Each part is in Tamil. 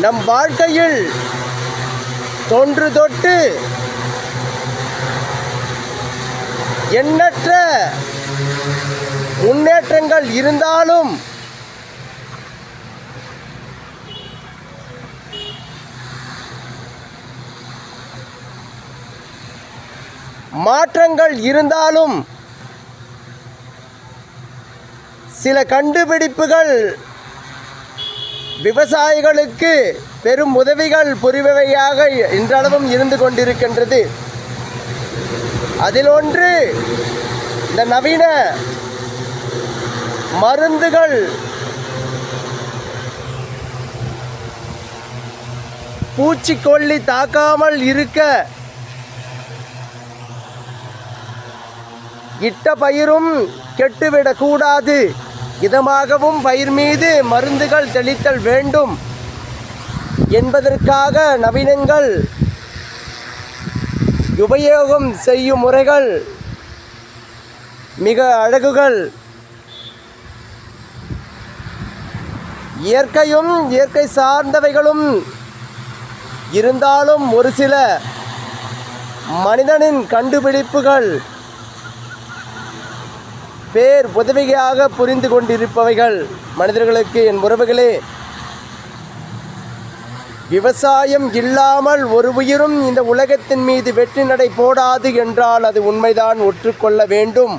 நம் வாழ்க்கையில் தொன்று தொட்டு எண்ணற்ற முன்னேற்றங்கள் இருந்தாலும் மாற்றங்கள் இருந்தாலும் சில கண்டுபிடிப்புகள் விவசாயிகளுக்கு பெரும் உதவிகள் புரிபவையாக இன்றளவும் இருந்து கொண்டிருக்கின்றது. அதில் ஒன்று இந்த நவீன மருந்துகள் பூச்சிக்கொல்லி தாக்காமல் இருக்க இட்ட பயிரும் கெட்டுவிடக்கூடாது, இதமாகவும் பயிர் மீது மருந்துகள் தெளித்தல் வேண்டும் என்பதற்காக நவீனங்கள் உபயோகம் செய்யும் முறைகள் மிக அழகுகள். இயற்கையும் இயற்கை சார்ந்தவைகளும் இருந்தாலும் ஒரு சில மனிதனின் கண்டுபிடிப்புகள் பேர் உதவியாக புரிந்து கொண்டிருப்பவைகள். மனிதர்களுக்கு என் உறவுகளே, விவசாயம் இல்லாமல் ஒரு உயிரும் இந்த உலகத்தின் மீது வெற்றி நடை போடாது என்றால் அது உண்மைதான், ஒற்றுக்கொள்ள வேண்டும்.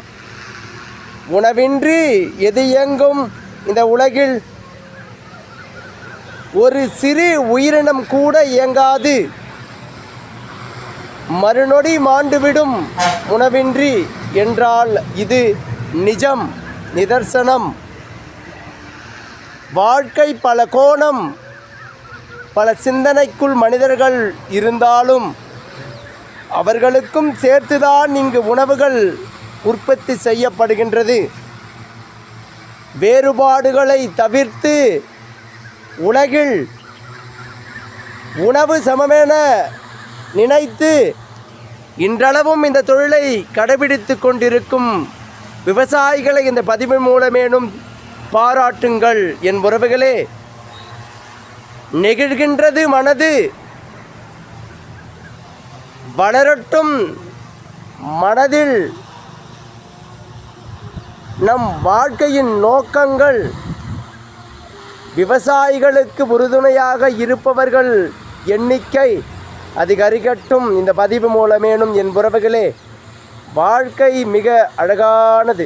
உணவின்றி எது இயங்கும் இந்த உலகில்? ஒரு சிறு உயிரினம் கூட இயங்காது, மறுநொடி மாண்டுவிடும் உணவின்றி என்றால் இது நிஜம், நிதர்சனம். வாழ்க்கை பல கோணம், பல சிந்தனைக்குள் மனிதர்கள் இருந்தாலும் அவர்களுக்கும் சேர்த்துதான் இங்கு உணவுகள் உற்பத்தி செய்யப்படுகின்றது. வேறுபாடுகளை தவிர்த்து உலகில் உணவு சமமென நினைத்து இன்றளவும் இந்த தொழிலை கடைபிடித்து கொண்டிருக்கும் விவசாயிகளை இந்த பதிவு மூலமேனும் பாராட்டுங்கள் என் உறவுகளே. நெகிழ்கின்றது மனது, வளரட்டும் மனதில் நம் வாழ்க்கையின் நோக்கங்கள். விவசாயிகளுக்கு உறுதுணையாக இருப்பவர்கள் எண்ணிக்கை அதிகரிக்கட்டும் இந்த பதிவு மூலமேனும் என் உறவுகளே. வாழ்க்கை மிக அழகானது.